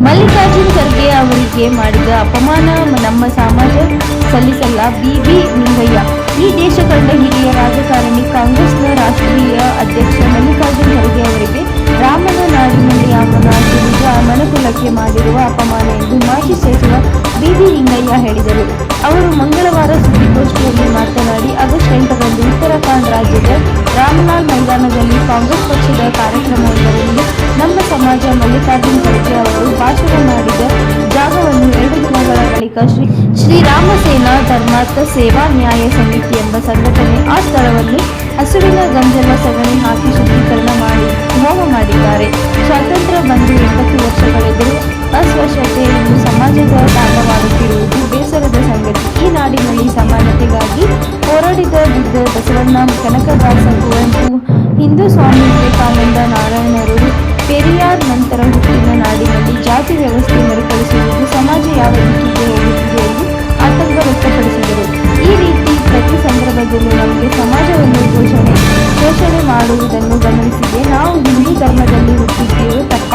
ಮಲ್ಲಿಕಾರ್ಜುನ್ ಖರ್ಗೆ ಅವರಿಗೆ ಮಾಡಿದ ಅಪಮಾನ ನಮ್ಮ ಸಮಾಜ ಸಲ್ಲಿಸಲ್ಲ. ಬಿ ನಿಂಗಯ್ಯ. ಈ ದೇಶ ಕಂಡ ಹಿರಿಯ ರಾಜಕಾರಣಿ, ಕಾಂಗ್ರೆಸ್ನ ರಾಷ್ಟ್ರೀಯ ಅಧ್ಯಕ್ಷ ಮಲ್ಲಿಕಾರ್ಜುನ್ ಖರ್ಗೆ ಅವರಿಗೆ ರಾಮನ ನಾಡಿನಲ್ಲಿ ಅವನ ನಿಜ ಮನುಕುಲಕ್ಕೆ ಮಾಡಿರುವ ಅಪಮಾನ ಎಂದು ಮಾಜಿ ಸಚಿವ ಬಿ ನಿಂಗಯ್ಯ ಹೇಳಿದರು. ಅವರು ಮಂಗಳವಾರ ಸುದ್ದಿಗೋಷ್ಠಿಯಲ್ಲಿ ಮಾತನಾಡಿ, ಆಗಸ್ಟ್ 8ರಂದು ಉತ್ತರಾಖಂಡ್ ರಾಜ್ಯದ ರಾಮಲಾಲ್ ಮೈದಾನದಲ್ಲಿ ಕಾಂಗ್ರೆಸ್ ಪಕ್ಷದ ಕಾರ್ಯಕ್ರಮವೊಂದರಲ್ಲಿ ನಮ್ಮ ಸಮಾಜ ಮಲ್ಲಿಕಾರ್ಜುನ್ ಖರ್ಗೆ ಅವರು ಭಾಷಣ ಮಾಡಿದ ಜಾಗವನ್ನು 2 ದಿನಗಳ ಬಳಿಕ ಶ್ರೀರಾಮ ಸೇನಾ ಧರ್ಮಾರ್ಥ ಸೇವಾ ನ್ಯಾಯ ಸಮಿತಿ ಎಂಬ ಸಂಘಟನೆ ಆ ಸ್ಥಳವನ್ನು ಹಸುವಿನ ಗಂಜಲ ಸಗಣಿ ಹಾಕಿ ಶುದ್ಧೀಕರಣ ಮಾಡಿ ಹೋಮ ಮಾಡಿದ್ದಾರೆ. ಸ್ವಾತಂತ್ರ್ಯ ಬಂದು 80 ವರ್ಷಗಳೆದರೂ ಅಸ್ಪೃಶ್ಯತೆ ಎಂದು ಸಮಾಜದ ತಾಂಡವಾಡುತ್ತಿರುವುದು ಬೇಸರದ ಸಂಗತಿ. ಈ ನಾಡಿನಲ್ಲಿ ಸಮಾನತೆಗಾಗಿ ಹೋರಾಡಿದ ಬುದ್ಧ, ಬಸವಣ್ಣ, ಕನಕದಾಸ, ಕುವೆಂಪು, ಹಿಂದೂ ಸ್ವಾಮಿ ವಿವೇಕಾನಂದ, ನಾರಾಯಣರು, ಪೆರಿಯಾರ್ ನಂತರ ಹುಟ್ಟಿದ ನಾಡಿನಲ್ಲಿ ಜಾತಿ ವ್ಯವಸ್ಥೆ ಮರುಕಳಿಸುವುದು ಸಮಾಜ ಯಾವ ದಿಕ್ಕಿಗೆ ಹೋಗುತ್ತಿದೆ ಎಂದು ಆತಂಕ ವ್ಯಕ್ತಪಡಿಸಿದರು. ಈ ರೀತಿ ಪ್ರತಿ ಸಂದರ್ಭದಲ್ಲೂ ನಮಗೆ ಸಮಾಜವನ್ನು ಶೋಷಣೆ ಮಾಡುವುದನ್ನು ಗಮನಿಸಿದೆ. ನಾವು ಹಿಂದೂ ಧರ್ಮದಲ್ಲಿ ಹುಟ್ಟಿದ್ದೇವೆ ತಪ್ಪ.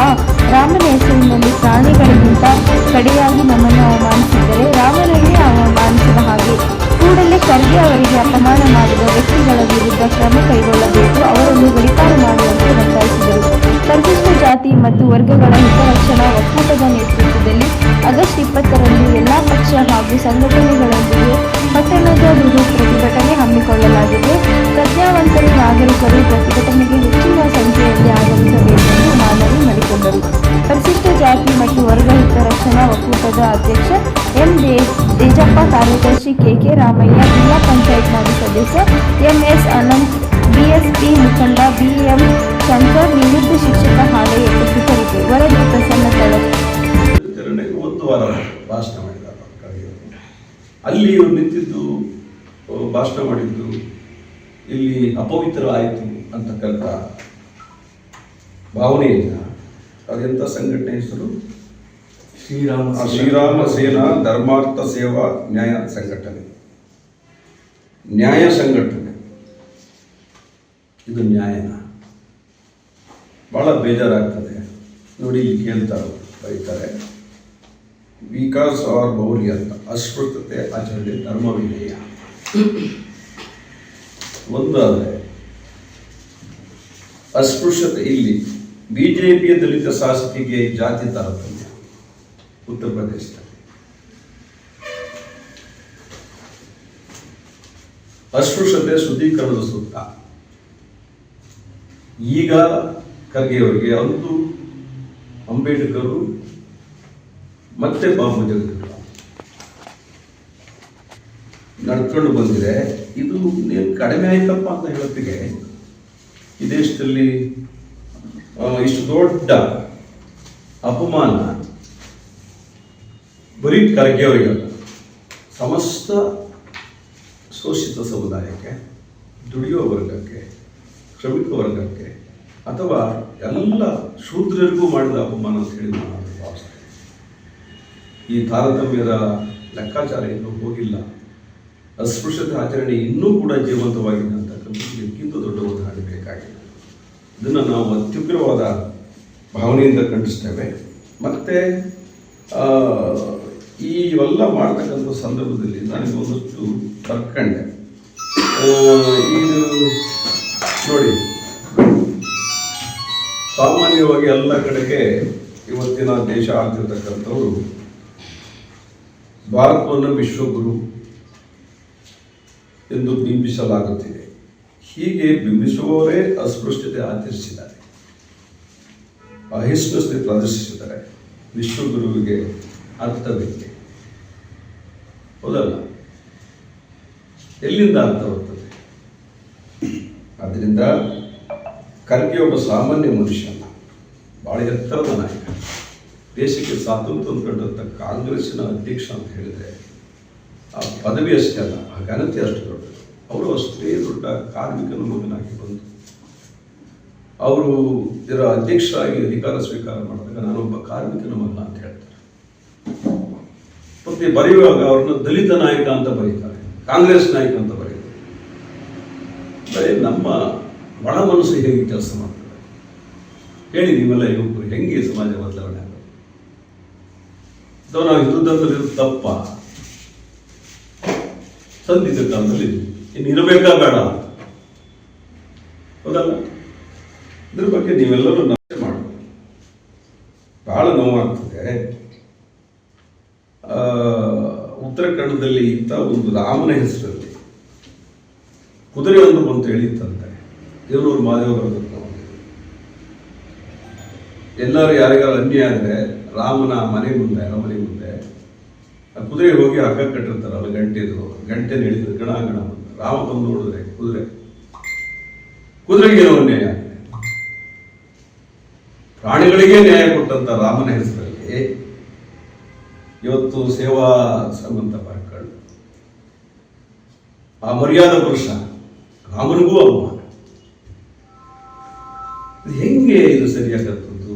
ರಾಮನ ಹೆಸರಿನಲ್ಲಿ ಪ್ರಾಣಿಗಳಿಗಿಂತ ಕಡೆಯಾಗಿ ನಮ್ಮನ್ನು ಅವಮಾನಿಸಿದರೆ ರಾಮನನ್ನೇ ಅವಮಾನಿಸಿದ ಹಾಗೆ. ಕೂಡಲೇ ಖರ್ಗೆ ಅವರಿಗೆ ಅಪಮಾನ ಮಾಡಿದ ವ್ಯಕ್ತಿಗಳ ವಿರುದ್ಧ ಕ್ರಮ ಕೈಗೊಳ್ಳಬೇಕು, ಅವರನ್ನು ಗಡೀಪಾರು ಮಾಡುವಂತೆ ಒತ್ತಾಯಿಸಿದರು. ಪರಿಶಿಷ್ಟ ಜಾತಿ ಮತ್ತು ವರ್ಗಗಳ ಹಿತರಕ್ಷಣಾ ಒಕ್ಕೂಟದ ನೇತೃತ್ವದಲ್ಲಿ ಆಗಸ್ಟ್ 20ರಂದು ಎಲ್ಲಾ ಪಕ್ಷ ಹಾಗೂ ಸಂಘಟನೆಗಳೊಂದಿಗೆ ಪಟ್ಟಣದ ಬೃಹತ್ ಪ್ರತಿಭಟನೆ ಹಮ್ಮಿಕೊಳ್ಳಲಾಗಿದೆ. ಪ್ರಜ್ಞಾವಂತರು ನಾಗರಿಕರು ಪ್ರತಿಭಟನೆಗೆ ಹೆಚ್ಚಿನ ಸಂಖ್ಯೆಯಲ್ಲಿ ಆಗಮಿಸಬೇಕೆಂದು ಮನವಿ ಮಾಡಿಕೊಂಡರು. ಪರಿಶಿಷ್ಟ ಜಾತಿ ಮತ್ತು ವರ್ಗ ಹಿತರಕ್ಷಣಾ ಒಕ್ಕೂಟದ ಅಧ್ಯಕ್ಷ ಎಂ ತೇಜಪ್ಪ, ಕಾರ್ಯದರ್ಶಿ ಕೆ ರಾಮಯ್ಯ, ಜಿಲ್ಲಾ ಪಂಚಾಯತ್ ಮಾಜಿ ಸದಸ್ಯ ಎಂಎಸ್ ಅನಂತ್, ಬಿಎಸ್ಪಿ ಮುಖಂಡ ಬಿಎಂ ಶಂಕರ್, ನಿವೃತ್ತ ಶಿಕ್ಷಕ ಹಾಲೆಯ ಉಪಸ್ಥಿತರಿದ್ದರು. ವರದಿ ಪ್ರಸನ್ನ ತಳಕ್. ಒಂದು ವಾರ ಭಾಷಣ ಮಾಡಿದ್ದಾರೆ. ಅಲ್ಲಿ ಇವರು ನಿಂತಿದ್ದು ಭಾಷಣ ಮಾಡಿದ್ದು ಇಲ್ಲಿ ಅಪವಿತ್ರ ಆಯಿತು ಅಂತಕ್ಕಂಥ ಭಾವನೆಯಿಂದ ಅದೆಂಥ ಸಂಘಟನೆ ಹೆಸರು ಶ್ರೀರಾಮ ಸೇನಾ ಧರ್ಮಾರ್ಥ ಸೇವಾ ನ್ಯಾಯ ಸಂಘಟನೆ. ನ್ಯಾಯ ಸಂಘಟನೆ ಇದು ನ್ಯಾಯನ ಭಾಳ ಬೇಜಾರಾಗ್ತದೆ ನೋಡಿ. ಇಲ್ಲಿ ಕೇಳ್ತಾರೆ, ಬರೀತಾರೆ, ವಿಕಾಸ್ ಆರ್ ಮೌಲ್ಯ ಅಂತ, ಅಸ್ಪೃಶ್ಯತೆ ಆಚರಣೆ ಧರ್ಮವಿದೆಯ ಒಂದಾದರೆ ಅಸ್ಪೃಶ್ಯತೆ. ಇಲ್ಲಿ ಬಿಜೆಪಿಯ ದಲಿತ ಶಾಸಕಿಗೆ ಜಾತಿ ತಾರತಮ್ಯ ಉತ್ತರ ಪ್ರದೇಶದಲ್ಲಿ, ಅಸ್ಪೃಶ್ಯತೆ ಶುದ್ಧೀಕರಣದ ಸೂತ್ರ. ಈಗ ಖರ್ಗೆಯವರಿಗೆ ಅಂತೂ ಅಂಬೇಡ್ಕರು ಮತ್ತೆ ಬಾಬು ಜಗಜೀವನ್ ನಡ್ಕೊಂಡು ಬಂದಿದೆ. ಇದು ನೀನು ಕಡಿಮೆ ಆಯ್ತಪ್ಪ ಅಂತ ಹೇಳೋತ್ತಿಗೆ ಈ ದೇಶದಲ್ಲಿ ಇಷ್ಟು ದೊಡ್ಡ ಅಪಮಾನ ಬರೀ ಖರ್ಗೆಯವರಿಗಲ್ಲ, ಸಮಸ್ತ ಶೋಷಿತ ಸಮುದಾಯಕ್ಕೆ, ದುಡಿಯುವ ವರ್ಗಕ್ಕೆ, ಶ್ರಮಿಕ ವರ್ಗಕ್ಕೆ ಅಥವಾ ಎಲ್ಲ ಶೂದ್ರರಿಗೂ ಮಾಡಿದ ಅಪಮಾನ ಅಂತ ಹೇಳಿ ನಾನು ಭಾವಿಸ್ತೇನೆ. ಈ ತಾರತಮ್ಯದ ಲೆಕ್ಕಾಚಾರ ಇನ್ನೂ ಹೋಗಿಲ್ಲ. ಅಸ್ಪೃಶ್ಯತೆ ಆಚರಣೆ ಇನ್ನೂ ಕೂಡ ಜೀವಂತವಾಗಿದೆ ಅಂತಕ್ಕಂಥದ್ದು ಇದಕ್ಕಿಂತ ದೊಡ್ಡ ಉದಾಹರಣೆ ಬೇಕಾಗಿದೆ. ಇದನ್ನು ನಾವು ಅತ್ಯುಗ್ರವಾದ ಭಾವನೆಯಿಂದ ಖಂಡಿಸ್ತೇವೆ. ಮತ್ತು ಇವೆಲ್ಲ ಮಾಡ್ತಕ್ಕಂಥ ಸಂದರ್ಭದಲ್ಲಿ ನನಗೆ ಒಂದಷ್ಟು ಬರ್ಕಂಡೆ. ಇದು ನೋಡಿ, ಸಾಮಾನ್ಯವಾಗಿ ಎಲ್ಲ ಕಡೆಗೆ ಇವತ್ತಿನ ದೇಶ ಆಗ್ತಿರ್ತಕ್ಕಂಥವ್ರು ಭಾರತವನ್ನು ವಿಶ್ವಗುರು ಎಂದು ಬಿಂಬಿಸಲಾಗುತ್ತಿದೆ. ಹೀಗೆ ಬಿಂಬಿಸುವವರೇ ಅಸ್ಪೃಶ್ಯತೆ ಆಚರಿಸಿದ್ದಾರೆ, ಅಹಿಷ್ಣುತೆ ಪ್ರದರ್ಶಿಸಿದ್ದಾರೆ. ವಿಶ್ವಗುರುವಿಗೆ ಅರ್ಥವಿದೆ, ಹೌದಲ್ಲ? ಎಲ್ಲಿಂದ ಅರ್ಥ ಬರ್ತದೆ? ಆದ್ದರಿಂದ ಖರ್ಗೆ ಒಬ್ಬ ಸಾಮಾನ್ಯ ಮನುಷ್ಯನ, ಭಾಳ ಎತ್ತರದ ನಾಯಕ, ದೇಶಕ್ಕೆ ಸ್ವಾತಂತ್ರ್ಯ ಕಂಡಂಥ ಕಾಂಗ್ರೆಸ್ಸಿನ ಅಧ್ಯಕ್ಷ ಅಂತ ಹೇಳಿದರೆ ಆ ಪದವಿ ಅಷ್ಟೇ ಅಲ್ಲ, ಆ ಘನತೆ ಅಷ್ಟು ದೊಡ್ಡದು. ಅವರು ಅಷ್ಟೇ ದೊಡ್ಡ ಕಾರ್ಮಿಕನ ಮಗನಾಗಿ ಬಂದು ಅವರು ಇದರ ಅಧ್ಯಕ್ಷರಾಗಿ ಅಧಿಕಾರ ಸ್ವೀಕಾರ ಮಾಡಿದಾಗ ನಾನೊಬ್ಬ ಕಾರ್ಮಿಕನ ಮಗನ ಅಂತ ಹೇಳ್ತಾರೆ. ಮತ್ತೆ ಬರೆಯುವಾಗ ಅವ್ರನ್ನ ದಲಿತ ನಾಯಕ ಅಂತ ಬರೀತಾರೆ, ಕಾಂಗ್ರೆಸ್ ನಾಯಕ ಅಂತ ಬರೀತಾರೆ. ಬರೀ ನಮ್ಮ ಒಳ ಮನಸ್ಸು ಹೇಗೆ ಕೆಲಸ ಮಾಡ್ತಾರೆ ಹೇಳಿ. ನೀವೆಲ್ಲ ಯುವಕರು ಹೆಂಗೆ ಸಮಾಜ ಬದಲಾವಣೆ ಆಗೋದು? ಅಥವಾ ನಾವು ಹಿಂದೂ ಧರ್ಮದಲ್ಲಿ ತಪ್ಪ ಸಂದಿದ್ದ ಕಾಲದಲ್ಲಿ ಇನ್ನು ಇರಬೇಕಾ ಬೇಡ, ಹೌದಲ್ಲ? ಇದ್ರ ಬಗ್ಗೆ ನೀವೆಲ್ಲರೂ ನಮಗೆ ಮಾಡಿ. ಬಹಳ ನೋವಾಗ್ತದೆ. ಉತ್ತರಾಖಂಡದಲ್ಲಿ ಇಂಥ ಒಂದು ರಾಮನ ಹೆಸರಲ್ಲಿ ಕುದುರೆ ಒಂದು ಬಂತು ಹೇಳಿತ್ತಂತೆ. ದೇವರೂರು ಮಾದೇವರ ಎಲ್ಲರೂ ಯಾರಿಗಾರು ಅನ್ಯಾಯ ಆದರೆ ರಾಮನ ಮನೆ ಮುಂದೆ, ಅರಮನೆ ಮುಂದೆ ಆ ಕುದುರೆ ಹೋಗಿ ಹಗ್ಗ ಕಟ್ಟಿರ್ತಾರಲ್ಲ, ಗಂಟೆ ಹಿಡಿದು ಗಣ ರಾಮ ಬಂದು ನೋಡಿದ್ರೆ ಕುದುರೆಗೆ ಏನೋ ಅನ್ಯಾಯ ಆಗಿದೆ. ಪ್ರಾಣಿಗಳಿಗೆ ನ್ಯಾಯ ಕೊಟ್ಟಂತ ರಾಮನ ಹೆಸರಲ್ಲಿ ಇವತ್ತು ಸೇವಾ ಸಂಬಂಧ ಮಾಡ್ಕೊಂಡು ಆ ಮರ್ಯಾದ ಪುರುಷ ರಾಮನಿಗೂ ಅವಮಾನ. ಹೆಂಗೆ ಇದು ಸರಿಯಾಗತ್ತದ್ದು?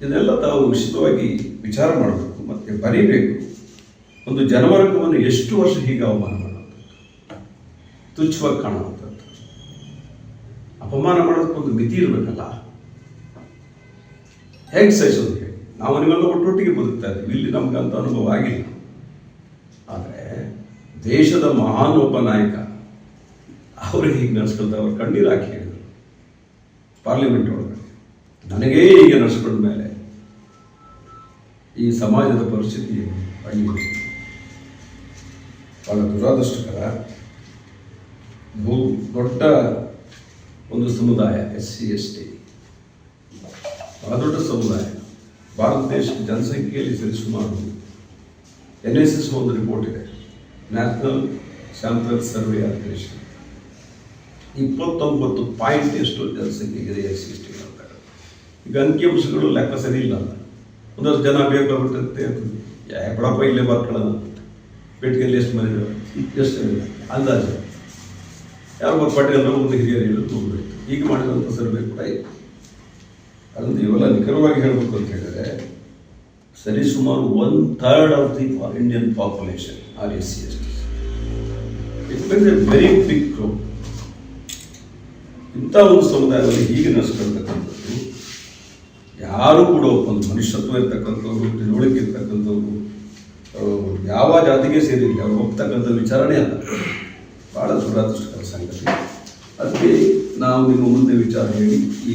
ಇದೆಲ್ಲ ತಾವು ನಿಶ್ಚಿತವಾಗಿ ವಿಚಾರ ಮಾಡಬೇಕು, ಮತ್ತೆ ಬರೀಬೇಕು. ಒಂದು ಜನವರ್ಗವನ್ನು ಎಷ್ಟು ವರ್ಷ ಹೀಗೆ ಅವಮಾನ ಮಾಡುವಂಥದ್ದು, ತುಚ್ಛವಾಗಿ ಕಾಣುವಂಥದ್ದು, ಅಪಮಾನ ಮಾಡೋದಕ್ಕೊಂದು ಮಿತಿ ಇರಬೇಕಲ್ಲ. ಹೇಗೆ ಸಹಿಸೋದು? ನಾವು ನೀವೆಲ್ಲ ಒಟ್ಟೊಟ್ಟಿಗೆ ಬದುಕ್ತಾ ಇದ್ದೀವಿ, ಇಲ್ಲಿ ನಮ್ಗೆ ಅಂತ ಅನುಭವ ಆಗಿಲ್ಲ. ಆದರೆ ದೇಶದ ಮಹಾನ್ ಒಬ್ಬ ನಾಯಕ ಅವ್ರಿಗೆ ಹೀಗೆ ನಡೆಸ್ಕೊಳ್ತಾ ಅವ್ರು ಕಣ್ಣೀರು ಹಾಕಿ ಹೇಳಿದರು ಪಾರ್ಲಿಮೆಂಟ್ ಒಳಗಡೆ. ನನಗೇ ಹೀಗೆ ನಡೆಸ್ಕೊಂಡ ಮೇಲೆ ಈ ಸಮಾಜದ ಪರಿಸ್ಥಿತಿ ಆಗಿದೆ. ಬಹಳ ದುರಾದೃಷ್ಟಕರ. ದೊಡ್ಡ ಒಂದು ಸಮುದಾಯ SC ST, ಬಹಳ ದೊಡ್ಡ ಸಮುದಾಯ. ಭಾರತ ದೇಶದ ಜನಸಂಖ್ಯೆಯಲ್ಲಿ ಸರಿಸುಮಾರು NSS ಒಂದು ರಿಪೋರ್ಟ್ ಇದೆ, national sample survey organisation. 29 point ಎಷ್ಟು ಜನಸಂಖ್ಯೆಗಿದೆ SC ST ಅಂತಾರೆ. ಈಗ ಅಂಕಿಅಂಶಗಳು ಲೆಕ್ಕ ಸರಿ ಇಲ್ಲ. ಒಂದಷ್ಟು ಜನ ಬೇಕಾಗ್ಬಿಟ್ಟಂತೆ ಬಿಡಪ್ಪ ಇಲ್ಲೇ ಬರ್ಕೊಳ್ಳೋಣ, ಪೇಟೆಯಲ್ಲಿ ಎಷ್ಟು ಮನೆ ಎಷ್ಟು ಅಂದಾಜು ಯಾರು ಪಟೇಲ್ ಒಂದು ಹಿರಿಯರು ಹೇಳೋದು ಹೋಗ್ಬೇಕು. ಈಗ ಮಾಡಿದಂಥ ಸರ್ವೆ ಕೂಡ ಇದೆ. ಅದನ್ನು ಇವೆಲ್ಲ ನಿಖರವಾಗಿ ಹೇಳಬೇಕು ಅಂತ ಹೇಳಿದರೆ ಸರಿಸುಮಾರು 1/3 of the Indian population are SC ST. It means a very big group. ಇಂಥ ಒಂದು ಸಮುದಾಯದಲ್ಲಿ ಹೀಗೆ ನಡೆಸ್ಕೊಳ್ತಕ್ಕಂಥದ್ದು ಯಾರು ಕೂಡ ಒಂದು ಮನುಷ್ಯತ್ವ ಇರ್ತಕ್ಕಂಥವ್ರು, ತಿಳುವಳಿಕೆ ಇರ್ತಕ್ಕಂಥವ್ರು, ಯಾವ ಜಾತಿಗೆ ಸೇರಿಲ್ಲ ಅವ್ರು ಹೋಗ್ತಕ್ಕಂಥ ವಿಚಾರಣೆ ಅಲ್ಲ. ಭಾಳ ದುರಾದೃಷ್ಟಕರ ಸಂಗತಿ. ಅದಕ್ಕೆ ನಾವು ನಿಮ್ಮ ಮುಂದೆ ವಿಚಾರ ಹೇಳಿ ಈ